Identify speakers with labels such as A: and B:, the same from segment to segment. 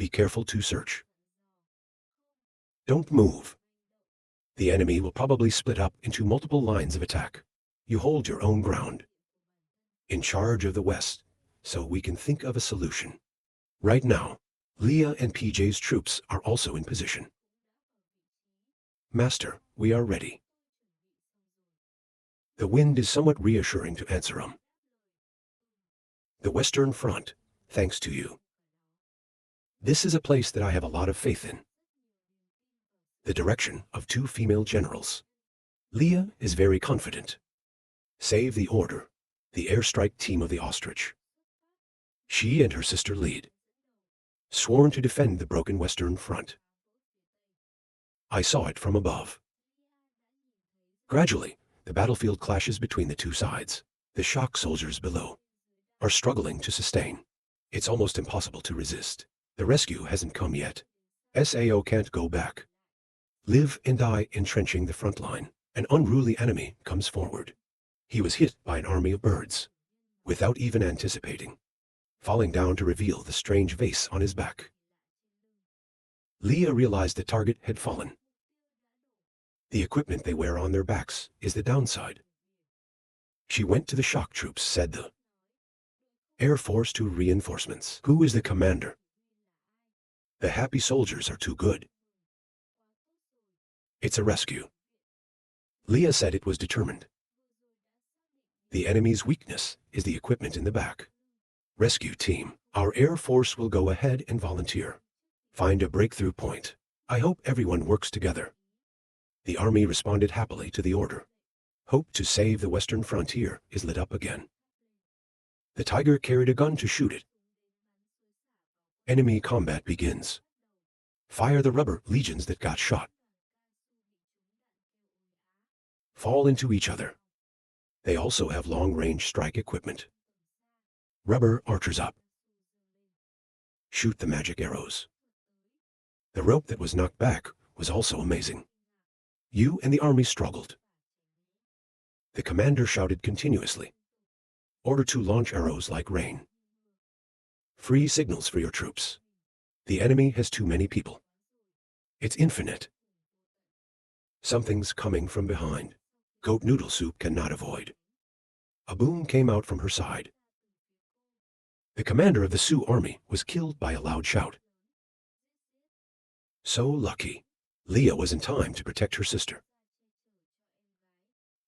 A: Be careful to search. Don't move. The enemy will probably split up into multiple lines of attack. You hold your own ground. In charge of the West, so we can think of a solution. Right now, Leah and PJ's troops are also in position. Master, we are ready. The wind is somewhat reassuring to Ansarum. The Western Front, thanks to you. This is a place that I have a lot of faith in. The direction of 2 female generals. Leah is very confident. Save the order, the airstrike team of the ostrich. She and her sister lead. Sworn to defend the broken Western Front. I saw it from above. Gradually, the battlefield clashes between the 2 sides. The shock soldiers below are struggling to sustain. It's almost impossible to resist. The rescue hasn't come yet. SAO can't go back. Live and die entrenching the front line. An unruly enemy comes forward. He was hit by an army of birds, without even anticipating, falling down to reveal the strange vase on his back. Leah realized the target had fallen. The equipment they wear on their backs is the downside. She went to the shock troops, said the Air Force to reinforcements. Who is the commander? The happy soldiers are too good. It's a rescue. Leah said it was determined. The enemy's weakness is the equipment in the back. Rescue team, our Air Force will go ahead and volunteer. Find a breakthrough point. I hope everyone works together. The army responded happily to the order. Hope to save the Western frontier is lit up again. The tiger carried a gun to shoot it. Enemy combat begins. Fire the rubber legions that got shot. Fall into each other. They also have long-range strike equipment. Rubber archers up. Shoot the magic arrows. The rope that was knocked back was also amazing. You and the army struggled. The commander shouted continuously. Order to launch arrows like rain. Free signals for your troops. The enemy has too many people. It's infinite. Something's coming from behind. Goat noodle soup cannot avoid. A boom came out from her side. The commander of the Sioux army was killed by a loud shout. So lucky. Leah was in time to protect her sister.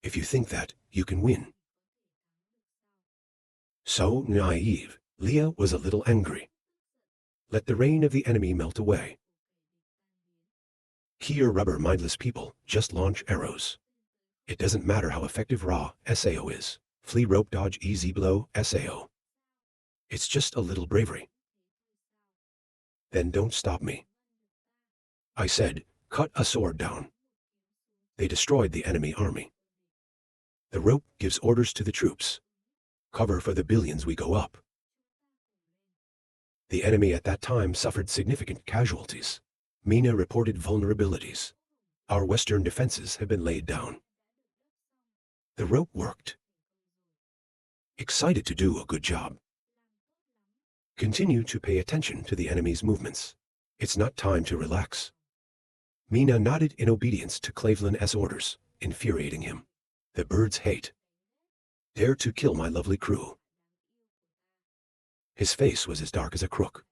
A: If you think that, you can win. So naive, Leah was a little angry. Let the rain of the enemy melt away. Here rubber mindless people just launch arrows. It doesn't matter how effective raw SAO is. Flee rope dodge easy blow SAO. It's just a little bravery. Then don't stop me. I said, cut a sword down. They destroyed the enemy army. The rope gives orders to the troops. Cover for the billions we go up. The enemy at that time suffered significant casualties. Mina reported vulnerabilities. Our western defenses have been laid down. The rope worked. Excited to do a good job. Continue to pay attention to the enemy's movements. It's not time to relax. Mina nodded in obedience to Cleveland's orders, infuriating him. The birds hate. Dare to kill my lovely crew. His face was as dark as a crook.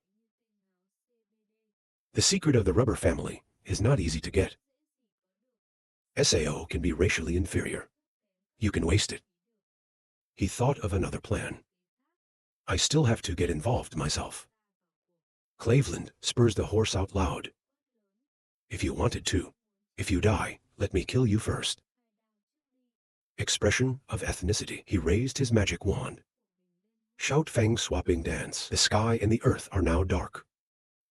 A: The secret of the rubber family is not easy to get. SAO can be racially inferior. You can waste it. He thought of another plan. I still have to get involved myself. Cleveland spurs the horse out loud. If you wanted to. If you die, let me kill you first. Expression of ethnicity. He raised his magic wand. Shout fang swapping dance. The sky and the earth are now dark.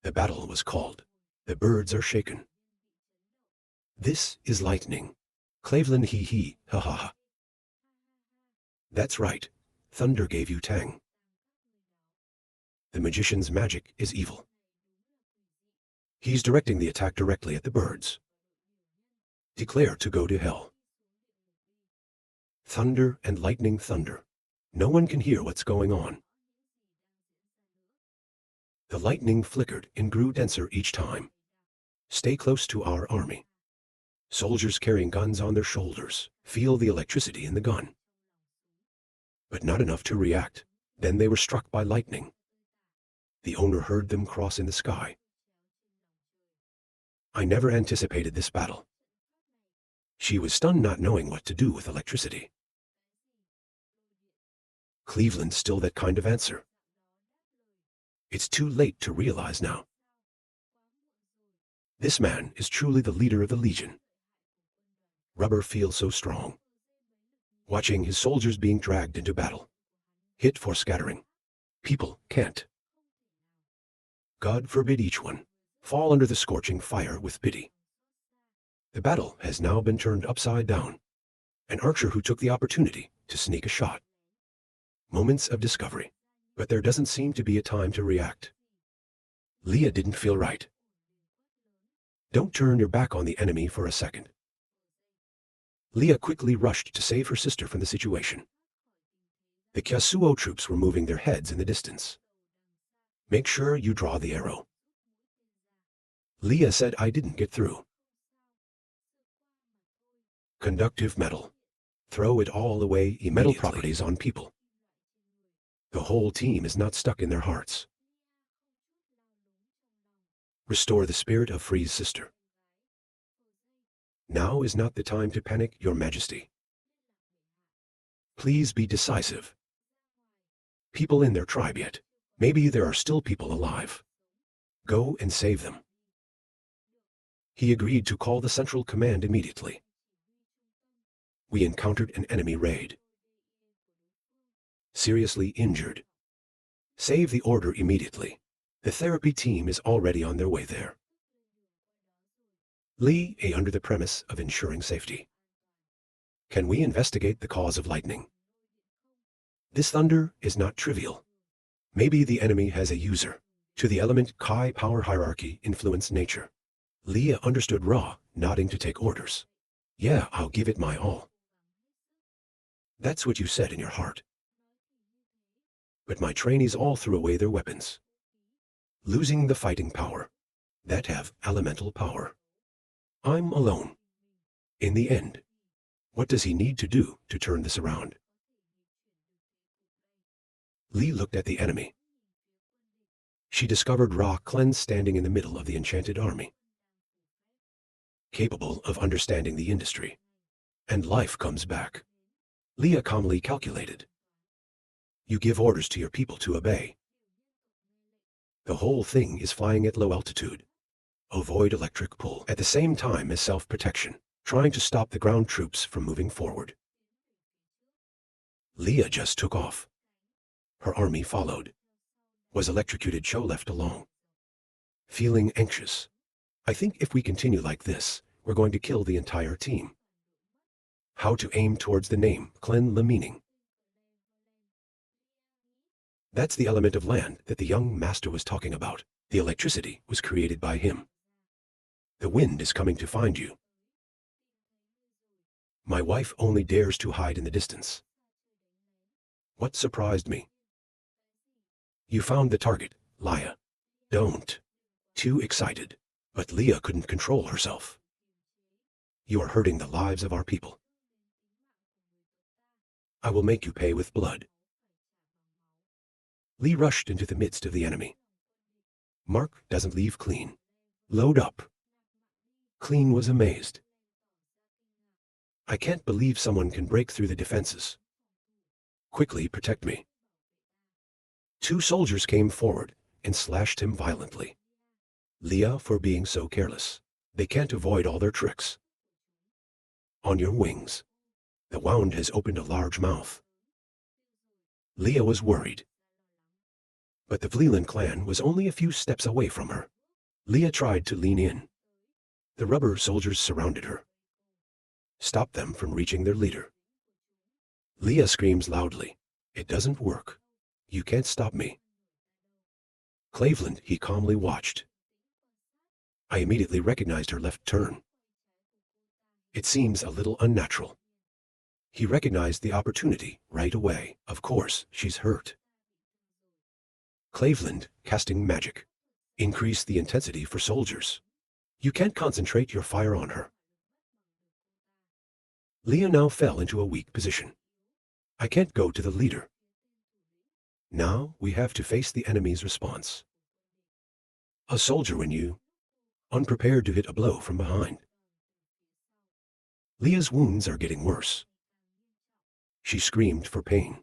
A: The battle was called. The birds are shaken. This is lightning. Cleveland hee hee, ha ha ha. That's right. Thunder gave you tang. The magician's magic is evil. He's directing the attack directly at the birds. Declare to go to hell. Thunder and lightning thunder. No one can hear what's going on. The lightning flickered and grew denser each time. Stay close to our army. Soldiers carrying guns on their shoulders feel the electricity in the gun. But not enough to react. Then they were struck by lightning. The owner heard them cross in the sky. I never anticipated this battle. She was stunned, not knowing what to do with electricity. Cleveland's still that kind of answer. It's too late to realize now. This man is truly the leader of the Legion. Rubber feels so strong. Watching his soldiers being dragged into battle. Hit for scattering. People can't. God forbid each one fall under the scorching fire with pity. The battle has now been turned upside down. An archer who took the opportunity to sneak a shot. Moments of discovery. But there doesn't seem to be a time to react. Leah didn't feel right. Don't turn your back on the enemy for a second. Leah quickly rushed to save her sister from the situation. The Kyasuo troops were moving their heads in the distance. Make sure you draw the arrow. Leah said I didn't get through. Conductive metal. Throw it all away immediately. Metal properties on people. The whole team is not stuck in their hearts. Restore the spirit of Free's sister. Now is not the time to panic, Your Majesty. Please be decisive. People in their tribe yet. Maybe there are still people alive. Go and save them. He agreed to call the Central Command immediately. We encountered an enemy raid. Seriously injured. Save the order immediately. The therapy team is already on their way there. Lee, under the premise of ensuring safety. Can we investigate the cause of lightning? This thunder is not trivial. Maybe the enemy has a user. To the element Kai power hierarchy influence nature. Leah understood raw, nodding to take orders. Yeah, I'll give it my all. That's what you said in your heart. But my trainees all threw away their weapons. Losing the fighting power. That have elemental power. I'm alone. In the end, what does he need to do to turn this around? Lee looked at the enemy. She discovered Ra Cleanse standing in the middle of the enchanted army. Capable of understanding the industry. And life comes back. Leah calmly calculated. You give orders to your people to obey. The whole thing is flying at low altitude. Avoid electric pull at the same time as self-protection, trying to stop the ground troops from moving forward. Leah just took off. Her army followed. Was electrocuted, Cho left alone. Feeling anxious. I think if we continue like this, we're going to kill the entire team. How to aim towards the name, Clen the meaning. That's the element of land that the young master was talking about. The electricity was created by him. The wind is coming to find you. My wife only dares to hide in the distance. What surprised me? You found the target, Leah. Don't. Too excited. But Leah couldn't control herself. You are hurting the lives of our people. I will make you pay with blood. Lee rushed into the midst of the enemy. Mark doesn't leave clean. Load up. Clean was amazed. I can't believe someone can break through the defenses. Quickly protect me. 2 soldiers came forward and slashed him violently. Leah for being so careless. They can't avoid all their tricks. On your wings. The wound has opened a large mouth. Leah was worried. But the Vleeland clan was only a few steps away from her. Leah tried to lean in. The rubber soldiers surrounded her. Stop them from reaching their leader. Leah screams loudly. It doesn't work. You can't stop me. Cleveland, he calmly watched. I immediately recognized her left turn. It seems a little unnatural. He recognized the opportunity right away. Of course, she's hurt. Cleveland, casting magic. Increase the intensity for soldiers. You can't concentrate your fire on her. Leah now fell into a weak position. I can't go to the leader. Now we have to face the enemy's response. A soldier when you, unprepared to hit a blow from behind. Leah's wounds are getting worse. She screamed for pain.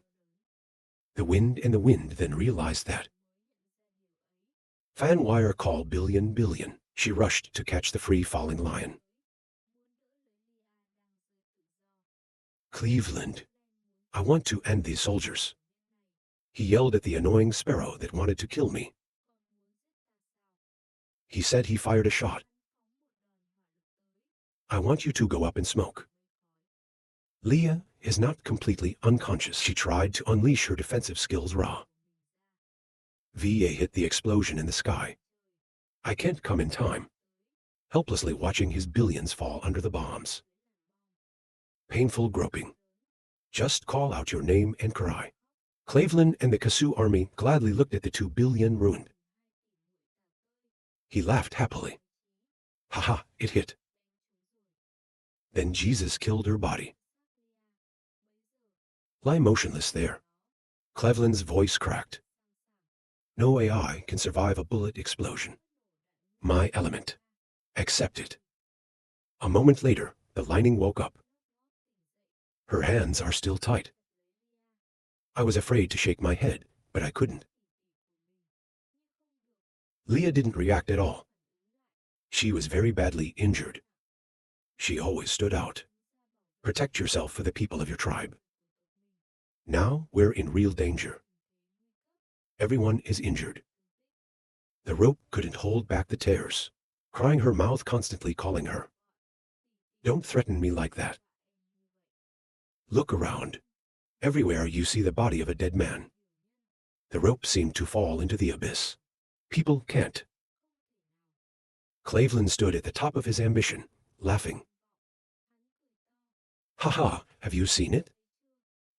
A: The wind then realized that. Fan wire call billion. She rushed to catch the free-falling lion. Cleveland, I want to end these soldiers. He yelled at the annoying sparrow that wanted to kill me. He said he fired a shot. I want you to go up in smoke. Leah is not completely unconscious. She tried to unleash her defensive skills raw. VA hit the explosion in the sky. I can't come in time. Helplessly watching his billions fall under the bombs. Painful groping. Just call out your name and cry. Cleveland and the Kasu army gladly looked at the 2 billion ruined. He laughed happily. Haha, it hit. Then Jesus killed her body. Lie motionless there. Cleveland's voice cracked. No AI can survive a bullet explosion. My element. Accept it. A moment later, the lining woke up. Her hands are still tight. I was afraid to shake my head, but I couldn't. Leah didn't react at all. She was very badly injured. She always stood out. Protect yourself for the people of your tribe. Now we're in real danger. Everyone is injured. The rope couldn't hold back the tears, crying her mouth constantly calling her. Don't threaten me like that. Look around. Everywhere you see the body of a dead man. The rope seemed to fall into the abyss. People can't. Cleveland stood at the top of his ambition, laughing. Haha, have you seen it?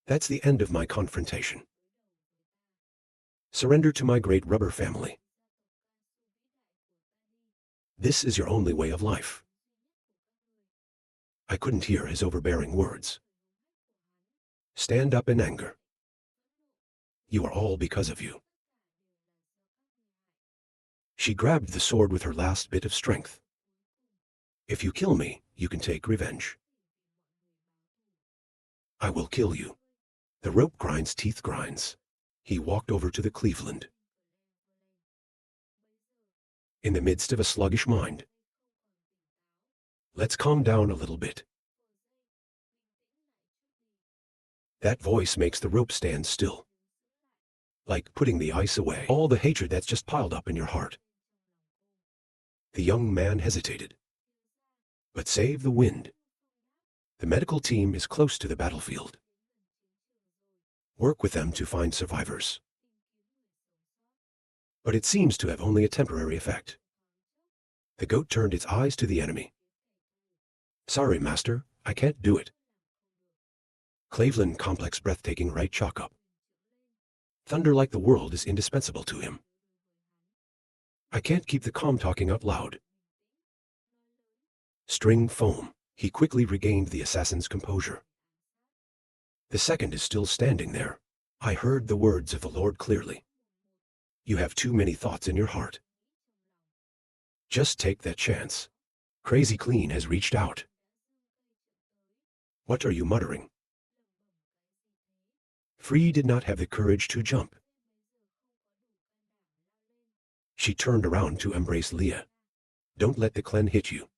A: That's the end of my confrontation. Surrender to my great rubber family. This is your only way of life. I couldn't hear his overbearing words. Stand up in anger. You are all because of you. She grabbed the sword with her last bit of strength. If you kill me, you can take revenge. I will kill you. The rope grind's teeth grinds. He walked over to the Cleveland. In the midst of a sluggish mind. Let's calm down a little bit. That voice makes the rope stand still. Like putting the ice away. All the hatred that's just piled up in your heart. The young man hesitated. But save the wind. The medical team is close to the battlefield. Work with them to find survivors. But it seems to have only a temporary effect. The goat turned its eyes to the enemy. Sorry, master, I can't do it. Cleveland complex breathtaking right chalk up. Thunder like the world is indispensable to him. I can't keep the calm talking out loud. String foam. He quickly regained the assassin's composure. The second is still standing there. I heard the words of the Lord clearly. You have too many thoughts in your heart. Just take that chance. Crazy Clean has reached out. What are you muttering? Free did not have the courage to jump. She turned around to embrace Leah. Don't let the clan hit you.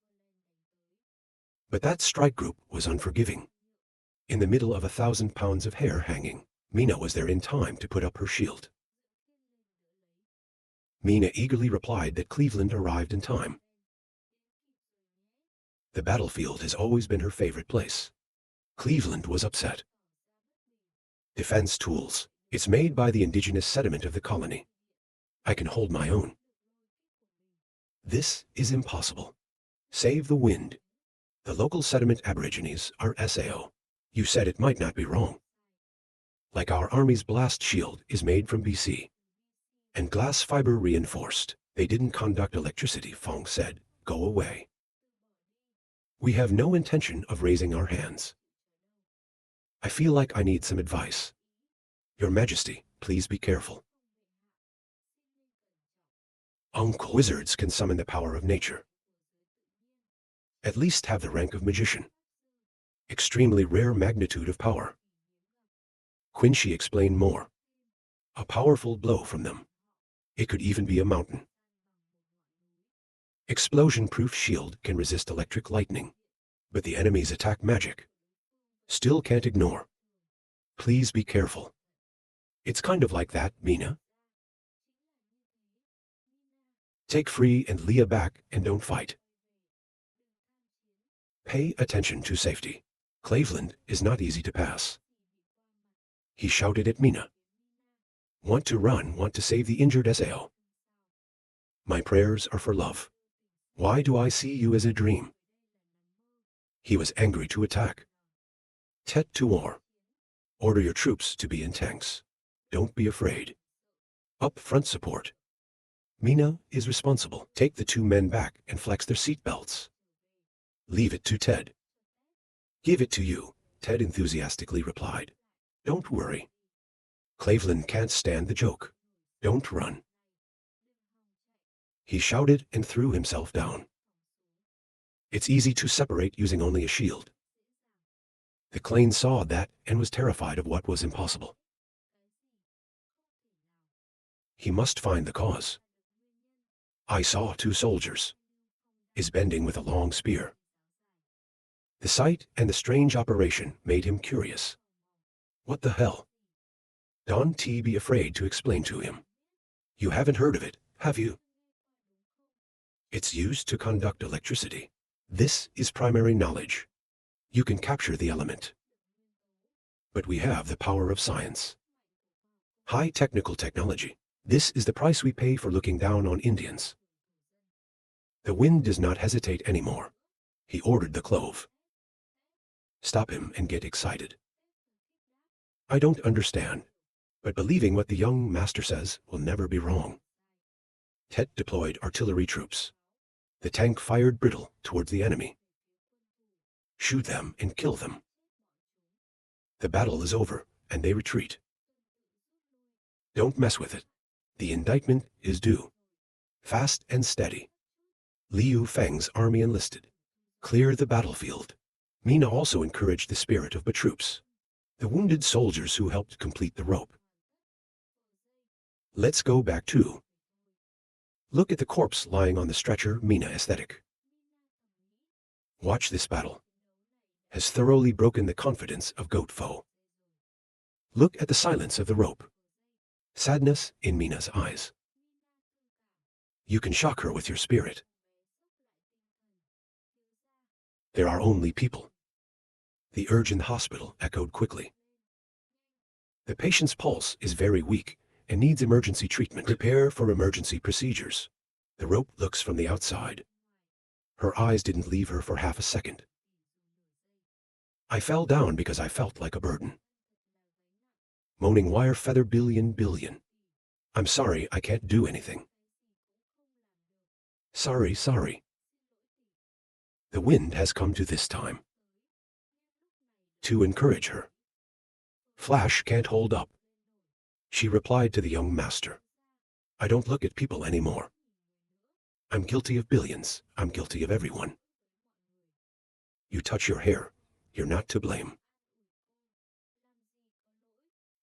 A: But that strike group was unforgiving. In the middle of 1,000 pounds of hair hanging, Mina was there in time to put up her shield. Mina eagerly replied that Cleveland arrived in time. The battlefield has always been her favorite place. Cleveland was upset. Defense tools. It's made by the indigenous sediment of the colony. I can hold my own. This is impossible. Save the wind. The local sediment aborigines are SAO. You said it might not be wrong. Like our army's blast shield is made from BC. And glass fiber reinforced. They didn't conduct electricity, Fong said. Go away. We have no intention of raising our hands. I feel like I need some advice. Your Majesty, please be careful. Uncle, wizards can summon the power of nature. At least have the rank of magician. Extremely rare magnitude of power. Quincy explained more. A powerful blow from them. It could even be a mountain. Explosion-proof shield can resist electric lightning, but the enemy's attack magic. Still can't ignore. Please be careful. It's kind of like that, Mina. Take Free and Leah back and don't fight. Pay attention to safety. Cleveland is not easy to pass. He shouted at Mina. Want to run, want to save the injured Sao. My prayers are for love. Why do I see you as a dream? He was angry to attack. Tet to war. Order your troops to be in tanks. Don't be afraid. Up front support. Mina is responsible. Take the two men back and flex their seatbelts. Leave it to Ted. Give it to you, Ted enthusiastically replied. Don't worry. Cleveland can't stand the joke. Don't run. He shouted and threw himself down. It's easy to separate using only a shield. The Clane saw that and was terrified of what was impossible. He must find the cause. I saw two soldiers. Is bending with a long spear. The sight and the strange operation made him curious. What the hell? Don't be afraid to explain to him. You haven't heard of it, have you? It's used to conduct electricity. This is primary knowledge. You can capture the element. But we have the power of science. High technical technology. This is the price we pay for looking down on Indians. The wind does not hesitate anymore. He ordered the clove. Stop him and get excited. I don't understand, but believing what the young master says will never be wrong. Tet deployed artillery troops. The tank fired brittle towards the enemy. Shoot them and kill them. The battle is over, and they retreat. Don't mess with it. The indictment is due. Fast and steady. Liu Feng's army enlisted. Clear the battlefield. Mina also encouraged the spirit of the troops. The wounded soldiers who helped complete the rope. Let's go back too. Look at the corpse lying on the stretcher, Mina aesthetic. Watch this battle. Has thoroughly broken the confidence of goat foe. Look at the silence of the rope. Sadness in Mina's eyes. You can shock her with your spirit. There are only people. The urge in the hospital echoed quickly. The patient's pulse is very weak and needs emergency treatment. Prepare for emergency procedures. The rope looks from the outside. Her eyes didn't leave her for half a second. I fell down because I felt like a burden. Moaning wire feather billion. I'm sorry, I can't do anything. Sorry. The wind has come to this time. To encourage her. Flash can't hold up. She replied to the young master. I don't look at people anymore. I'm guilty of billions. I'm guilty of everyone. You touch your hair. You're not to blame.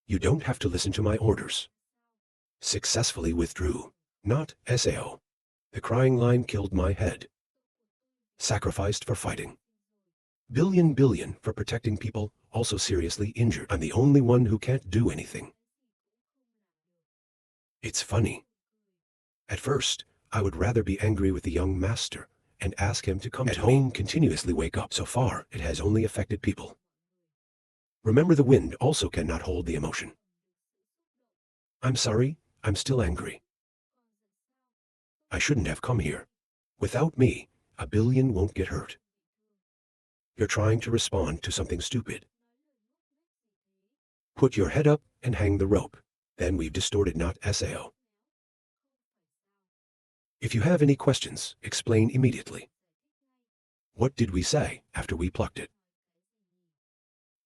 A: You don't have to listen to my orders. Successfully withdrew. Not Sao. The crying line killed my head. Sacrificed for fighting. Billion for protecting people also seriously injured. I'm the only one who can't do anything. It's funny. At first, I would rather be angry with the young master and ask him to come at home continuously wake up. So far, it has only affected people. Remember, the wind also cannot hold the emotion. I'm sorry, I'm still angry. I shouldn't have come here. Without me, a billion won't get hurt. You're trying to respond to something stupid. Put your head up and hang the rope. Then we've distorted not Sao. If you have any questions, explain immediately. What did we say after we plucked it?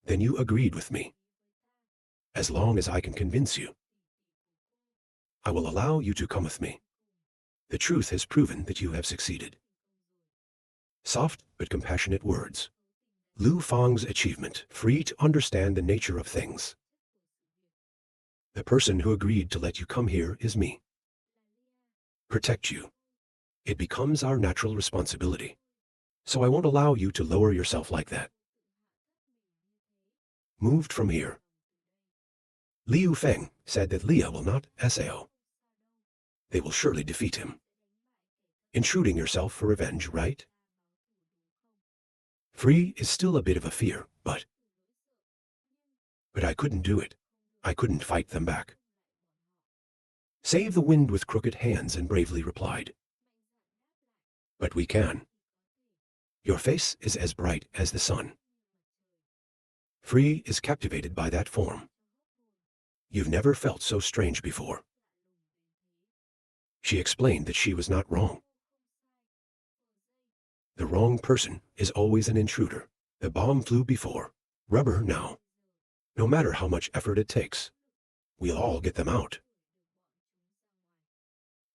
A: Then you agreed with me. As long as I can convince you, I will allow you to come with me. The truth has proven that you have succeeded. Soft but compassionate words. Lu Fang's achievement, free to understand the nature of things. The person who agreed to let you come here is me. Protect you. It becomes our natural responsibility. So I won't allow you to lower yourself like that. Moved from here. Liu Feng said that Leah will not SAO. They will surely defeat him. Intruding yourself for revenge, right? Free is still a bit of a fear, but I couldn't do it. I couldn't fight them back. Save the wind with crooked hands and bravely replied. But we can. Your face is as bright as the sun. Free is captivated by that form. You've never felt so strange before. She explained that she was not wrong. The wrong person is always an intruder. The bomb flew before. Rubber now. No matter how much effort it takes, we'll all get them out.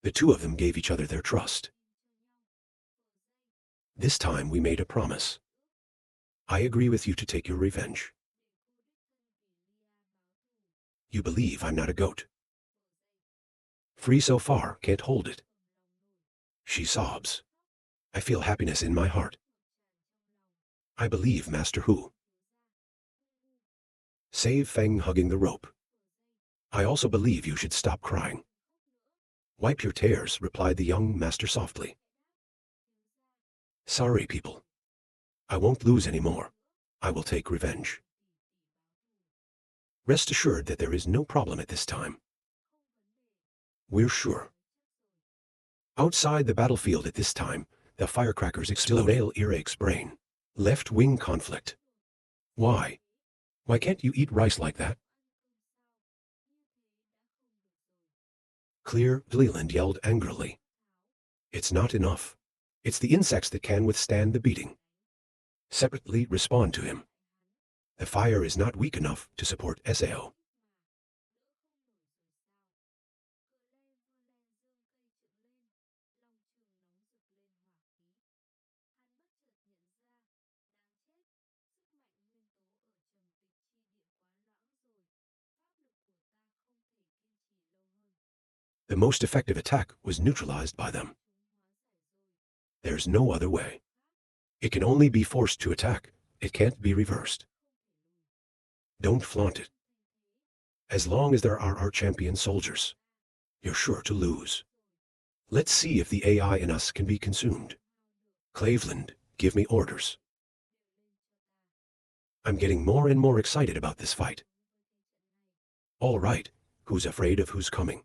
A: The two of them gave each other their trust. This time we made a promise. I agree with you to take your revenge. You believe I'm not a goat. Free so far can't hold it. She sobs. I feel happiness in my heart. I believe Master Hu. Save Feng hugging the rope. I also believe you should stop crying. Wipe your tears, replied the young master softly. Sorry, people. I won't lose any more. I will take revenge. Rest assured that there is no problem at this time. We're sure. Outside the battlefield at this time, the firecrackers explode. Nail earache's brain. Left-wing conflict. Why? Why can't you eat rice like that? Clear, Leland yelled angrily. It's not enough. It's the insects that can withstand the beating. Separately respond to him. The fire is not weak enough to support SAO. The most effective attack was neutralized by them. There's no other way. It can only be forced to attack. It can't be reversed. Don't flaunt it. As long as there are our champion soldiers, you're sure to lose. Let's see if the AI in us can be consumed. Cleveland, give me orders. I'm getting more and more excited about this fight. All right, who's afraid of who's coming?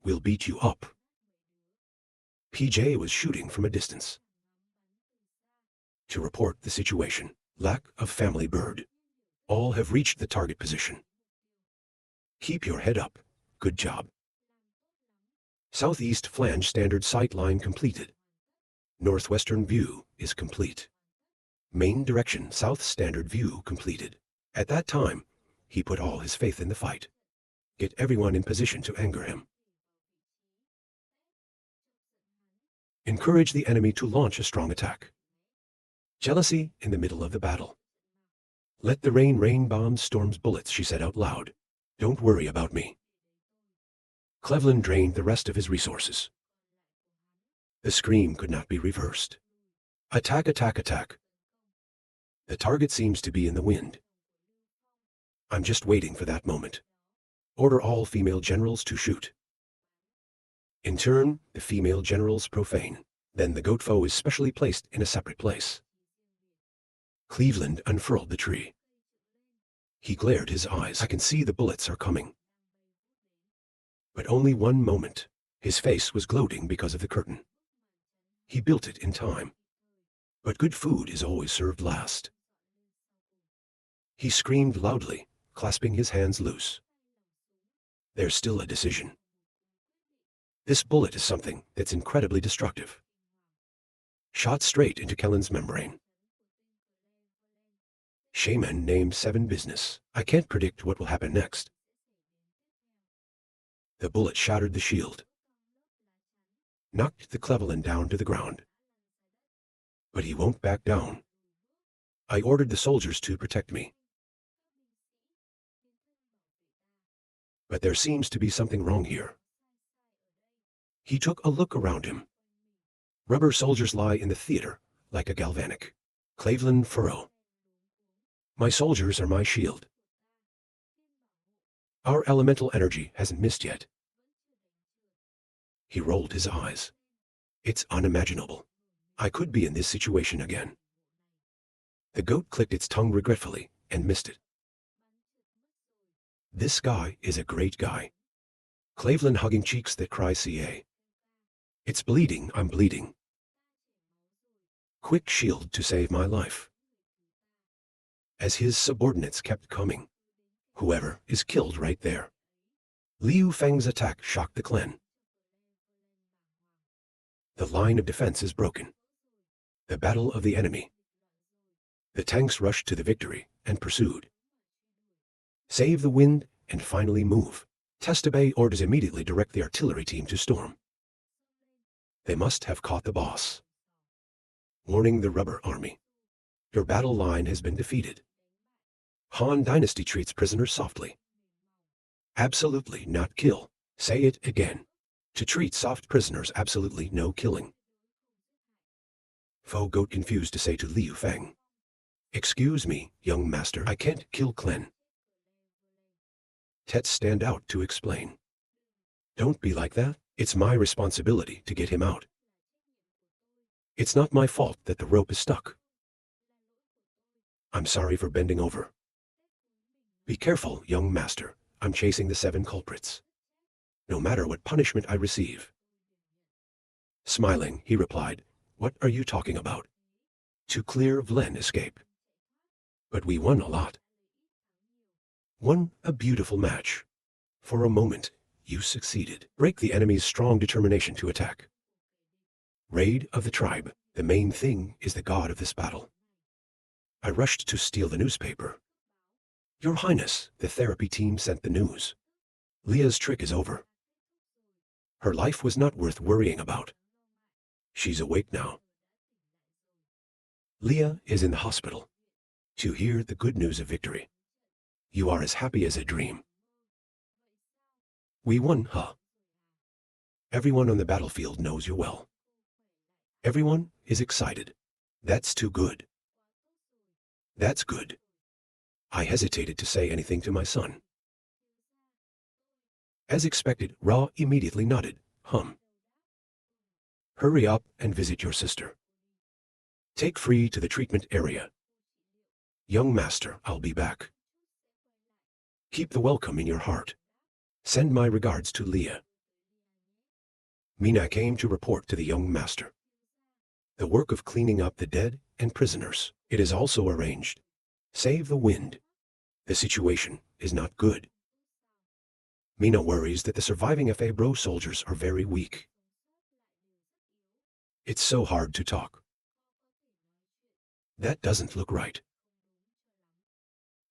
A: We'll beat you up. PJ was shooting from a distance. To report the situation. Lack of family bird. All have reached the target position. Keep your head up. Good job. Southeast flange standard sight line completed. Northwestern view is complete. Main direction south standard view completed. At that time, he put all his faith in the fight. Get everyone in position to anger him. Encourage the enemy to launch a strong attack. Jealousy in the middle of the battle. Let the rain rain bombs, storms, bullets, she said out loud. Don't worry about me. Cleveland drained the rest of his resources. The scream could not be reversed. Attack, attack, attack. The target seems to be in the wind. I'm just waiting for that moment. Order all female generals to shoot. In turn, the female generals profane. Then the goat foe is specially placed in a separate place. Cleveland unfurled the tree. He glared his eyes. I can see the bullets are coming. But only one moment. His face was gloating because of the curtain. He built it in time. But good food is always served last. He screamed loudly, clasping his hands loose. There's still a decision. This bullet is something that's incredibly destructive. Shot straight into Kellen's membrane. Shaman named 7 business. I can't predict what will happen next. The bullet shattered the shield. Knocked the Cleveland down to the ground. But he won't back down. I ordered the soldiers to protect me. But there seems to be something wrong here. He took a look around him. Rubber soldiers lie in the theater like a galvanic Cleveland furrow. My soldiers are my shield. Our elemental energy hasn't missed yet. He rolled his eyes. It's unimaginable. I could be in this situation again. The goat clicked its tongue regretfully and missed it. This guy is a great guy. Cleveland hugging cheeks that cry CA. It's bleeding, I'm bleeding. Quick shield to save my life. As his subordinates kept coming. Whoever is killed right there. Liu Feng's attack shocked the clan. The line of defense is broken. The battle of the enemy. The tanks rushed to the victory and pursued. Save the wind and finally move. Testabe orders immediately direct the artillery team to storm. They must have caught the boss. Warning the rubber army. Your battle line has been defeated. Han Dynasty treats prisoners softly. Absolutely not kill. Say it again. To treat soft prisoners, absolutely no killing. Faux goat confused to say to Liu Feng. Excuse me, young master, I can't kill Clen. Tet stand out to explain. Don't be like that. It's my responsibility to get him out. It's not my fault that the rope is stuck. I'm sorry for bending over. Be careful, young master. I'm chasing the 7 culprits. No matter what punishment I receive. Smiling, he replied, what are you talking about? To clear Vlen escape. But we won a lot. Won a beautiful match. For a moment, you succeeded. Break the enemy's strong determination to attack. Raid of the tribe. The main thing is the god of this battle. I rushed to steal the newspaper. Your Highness, the therapy team sent the news. Leah's trick is over. Her life was not worth worrying about. She's awake now. Leah is in the hospital. To hear the good news of victory. You are as happy as a dream. We won, huh? Everyone on the battlefield knows you well. Everyone is excited. That's too good. That's good. I hesitated to say anything to my son. As expected, Ra immediately nodded, Hurry up and visit your sister. Take Free to the treatment area. Young master, I'll be back. Keep the welcome in your heart. Send my regards to Leah. Mina came to report to the young master. The work of cleaning up the dead and prisoners. It is also arranged. Save the wind. The situation is not good. Mina worries that the surviving Fabro soldiers are very weak. It's so hard to talk. That doesn't look right.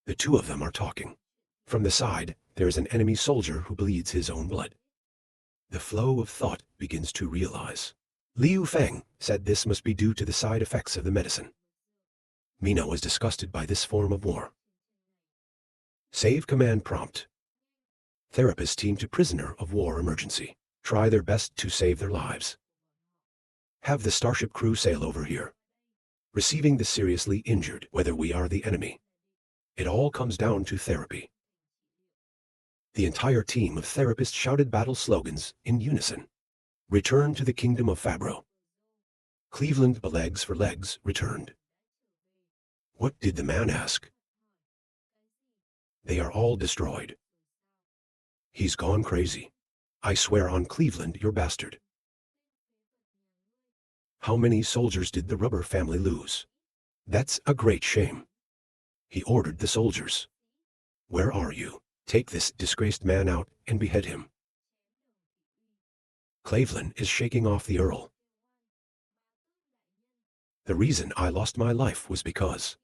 A: The 2 of them are talking. From the side, there is an enemy soldier who bleeds his own blood. The flow of thought begins to realize. Liu Feng said this must be due to the side effects of the medicine. Mina was disgusted by this form of war. Save command prompt. Therapist team to prisoner of war emergency. Try their best to save their lives. Have the starship crew sail over here. Receiving the seriously injured, whether we are the enemy. It all comes down to therapy. The entire team of therapists shouted battle slogans in unison. Return to the kingdom of Fabro. Cleveland legs for legs returned. What did the man ask? They are all destroyed. He's gone crazy. I swear on Cleveland, your bastard. How many soldiers did the Rubber family lose? That's a great shame. He ordered the soldiers. Where are you? Take this disgraced man out and behead him. Cleveland is shaking off the Earl. The reason I lost my life was because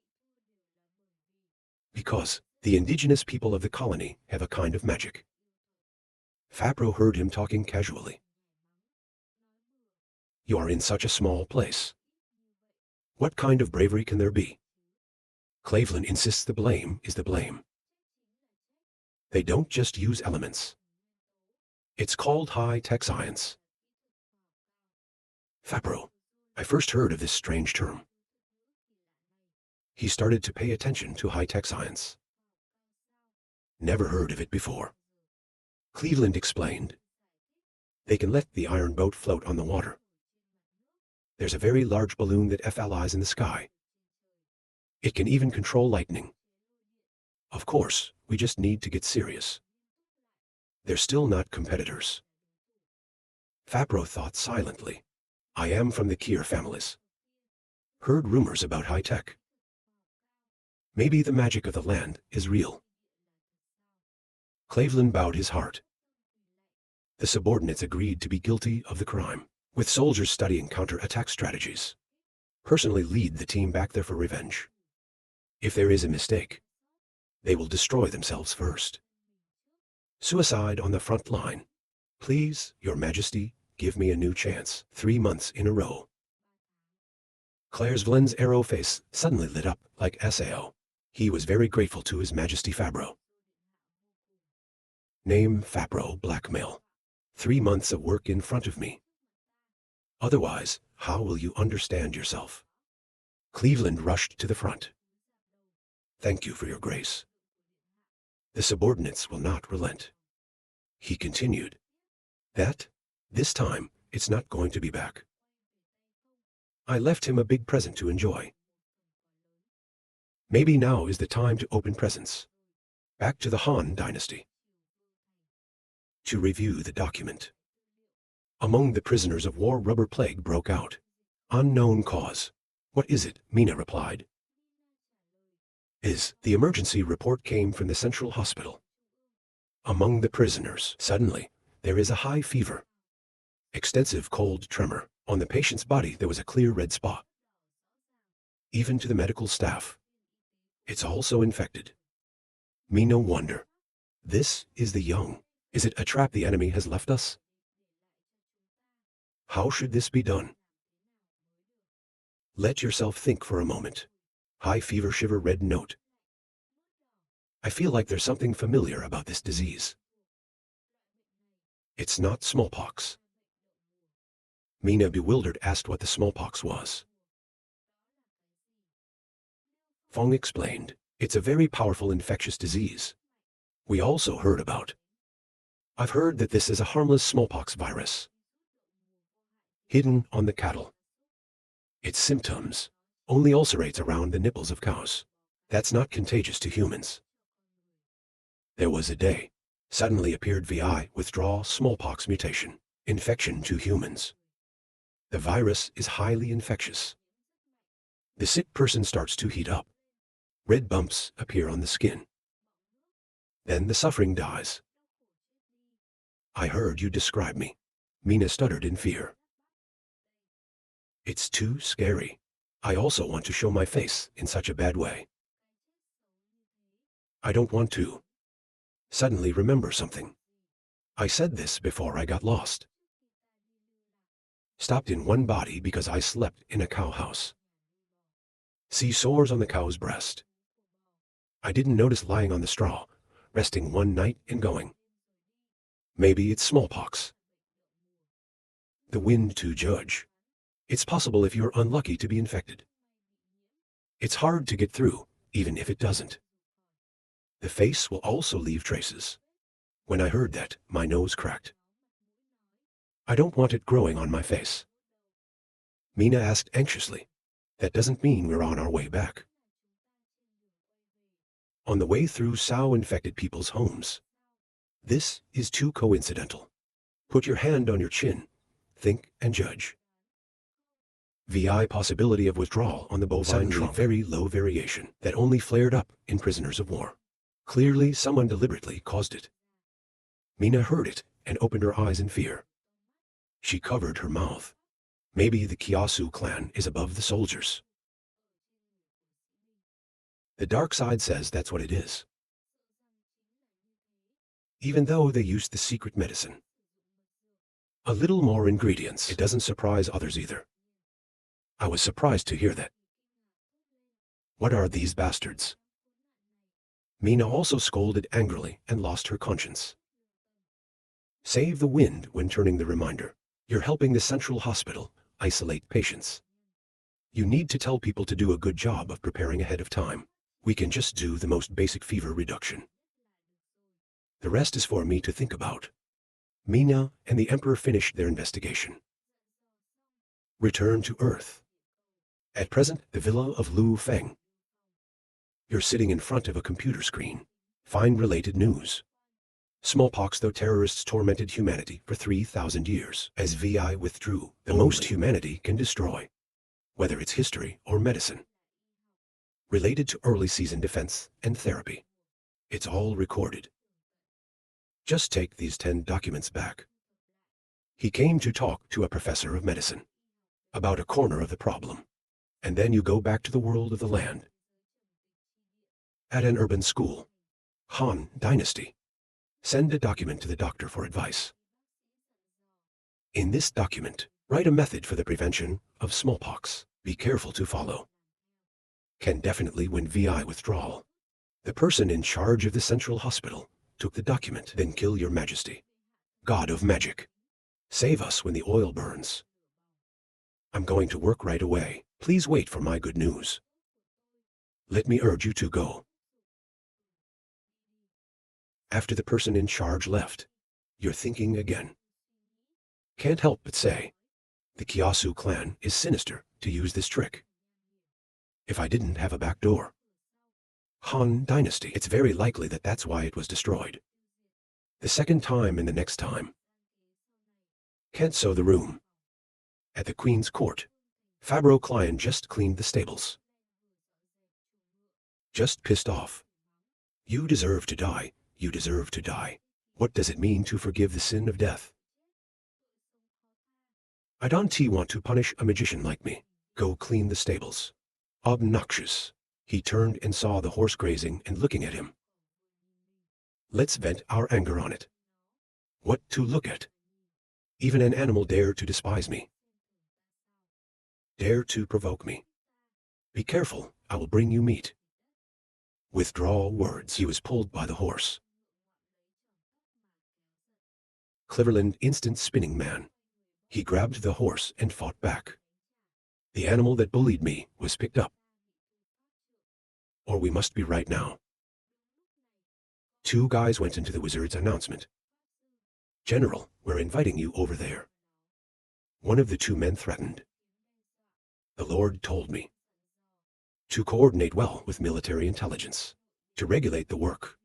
A: the indigenous people of the colony have a kind of magic. Fabro heard him talking casually. You are in such a small place. What kind of bravery can there be? Cleveland insists the blame is the blame. They don't just use elements. It's called high-tech science. Fabro, I first heard of this strange term. He started to pay attention to high-tech science. Never heard of it before. Cleveland explained. They can let the iron boat float on the water. There's a very large balloon that flies in the sky. It can even control lightning. Of course, we just need to get serious. They're still not competitors. Fabro thought silently. I am from the Kier families. Heard rumors about high-tech. Maybe the magic of the land is real. Cleveland bowed his heart. The subordinates agreed to be guilty of the crime, with soldiers studying counter-attack strategies. Personally lead the team back there for revenge. If there is a mistake, they will destroy themselves first. Suicide on the front line. Please, Your Majesty, give me a new chance. 3 months in a row. Clairsvlin's arrow face suddenly lit up like Sao. He was very grateful to His Majesty Fabro. Name Fabro blackmail. 3 months of work in front of me. Otherwise, how will you understand yourself? Cleveland rushed to the front. Thank you for your grace. The subordinates will not relent. He continued. This time, it's not going to be back. I left him a big present to enjoy. Maybe now is the time to open presents. Back to the Han dynasty. To review the document. Among the prisoners of war, rubber plague broke out. Unknown cause. What is it? Mina replied. The emergency report came from the central hospital. Among the prisoners, suddenly, there is a high fever. Extensive cold tremor. On the patient's body there was a clear red spot. Even to the medical staff. It's also infected. Mina wonder. This is the young. Is it a trap the enemy has left us? How should this be done? Let yourself think for a moment. High fever, shiver, red note. I feel like there's something familiar about this disease. It's not smallpox. Mina, bewildered, asked what the smallpox was. Fong explained, it's a very powerful infectious disease. We also heard about. I've heard that this is a harmless smallpox virus. Hidden on the cattle. Its symptoms only ulcerates around the nipples of cows. That's not contagious to humans. There was a day. Suddenly appeared VI withdraw smallpox mutation. Infection to humans. The virus is highly infectious. The sick person starts to heat up. Red bumps appear on the skin. Then the suffering dies. I heard you describe me. Mina stuttered in fear. It's too scary. I also want to show my face in such a bad way. I don't want to. Suddenly remember something. I said this before I got lost. Stopped in one body because I slept in a cow house. See sores on the cow's breast. I didn't notice lying on the straw, resting one night and going. Maybe it's smallpox. The wind to judge. It's possible if you're unlucky to be infected. It's hard to get through, even if it doesn't. The face will also leave traces. When I heard that, my nose cracked. I don't want it growing on my face. Mina asked anxiously. That doesn't mean we're on our way back. On the way through Sao-infected people's homes. This is too coincidental. Put your hand on your chin. Think and judge. VI possibility of withdrawal on the bovine trunk. Very low variation that only flared up in prisoners of war. Clearly someone deliberately caused it. Mina heard it and opened her eyes in fear. She covered her mouth. Maybe the Kiyasu clan is above the soldiers. The dark side says that's what it is. Even though they used the secret medicine. A little more ingredients. It doesn't surprise others either. I was surprised to hear that. What are these bastards? Mina also scolded angrily and lost her conscience. Save the wind when turning the reminder. You're helping the central hospital isolate patients. You need to tell people to do a good job of preparing ahead of time. We can just do the most basic fever reduction. The rest is for me to think about. Mina and the Emperor finished their investigation. Return to Earth. At present, the villa of Lu Feng. You're sitting in front of a computer screen. Find related news. Smallpox, though terrorists tormented humanity for 3,000 years. As VI withdrew, the most humanity can destroy. Whether it's history or medicine. Related to early season defense and therapy. It's all recorded. Just take these 10 documents back. He came to talk to a professor of medicine about a corner of the problem. And then you go back to the world of the land. At an urban school. Han Dynasty. Send a document to the doctor for advice. In this document, write a method for the prevention of smallpox. Be careful to follow. Can definitely win VI withdrawal. The person in charge of the central hospital took the document. Then kill your majesty. God of magic. Save us when the oil burns. I'm going to work right away. Please wait for my good news. Let me urge you to go. After the person in charge left, you're thinking again. Can't help but say, the Kiyasu clan is sinister to use this trick. If I didn't have a back door. Han Dynasty, it's very likely that that's why it was destroyed. The second time and the next time. Can't sew the room. At the Queen's court, Fabro Klein just cleaned the stables. Just pissed off. You deserve to die. You deserve to die. What does it mean to forgive the sin of death? I don't want to punish a magician like me. Go clean the stables. Obnoxious. He turned and saw the horse grazing and looking at him. Let's vent our anger on it. What to look at? Even an animal dare to despise me. Dare to provoke me. Be careful, I will bring you meat. Withdraw words. He was pulled by the horse. Cleverland instant spinning man. He grabbed the horse and fought back. The animal that bullied me was picked up. Or we must be right now. 2 guys went into the wizard's announcement. General, we're inviting you over there. One of the 2 men threatened. The Lord told me to coordinate well with military intelligence, to regulate the work.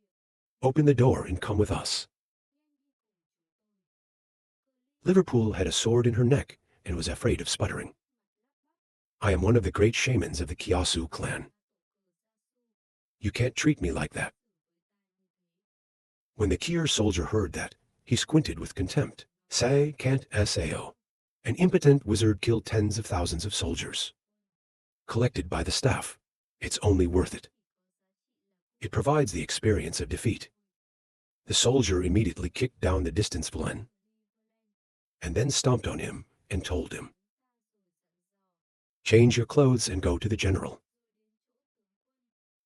A: Open the door and come with us. Liverpool had a sword in her neck and was afraid of sputtering. I am one of the great shamans of the Kiyasu clan. You can't treat me like that. When the Kier soldier heard that, he squinted with contempt. Say can't sao. An impotent wizard killed tens of thousands of soldiers. Collected by the staff, it's only worth it. It provides the experience of defeat. The soldier immediately kicked down the distance villain, and then stomped on him and told him, change your clothes and go to the general.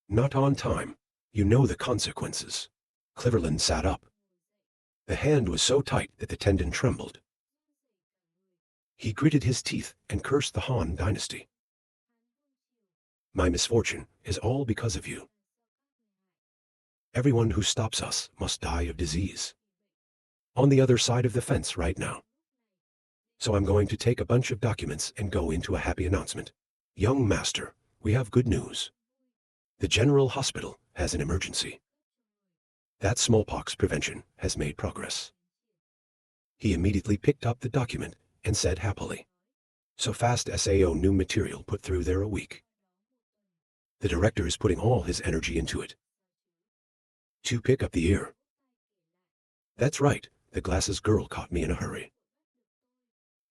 A: Not on time. You know the consequences. Cleverland sat up. The hand was so tight that the tendon trembled. He gritted his teeth and cursed the Han Dynasty. My misfortune is all because of you. Everyone who stops us must die of disease. On the other side of the fence right now. So I'm going to take a bunch of documents and go into a happy announcement. Young master, we have good news. The General Hospital has an emergency. That smallpox prevention has made progress. He immediately picked up the document and said happily, so fast SAO new material put through there a week. The director is putting all his energy into it. To pick up the ear. That's right, the glasses girl caught me in a hurry.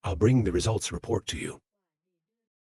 A: I'll bring the results report to you.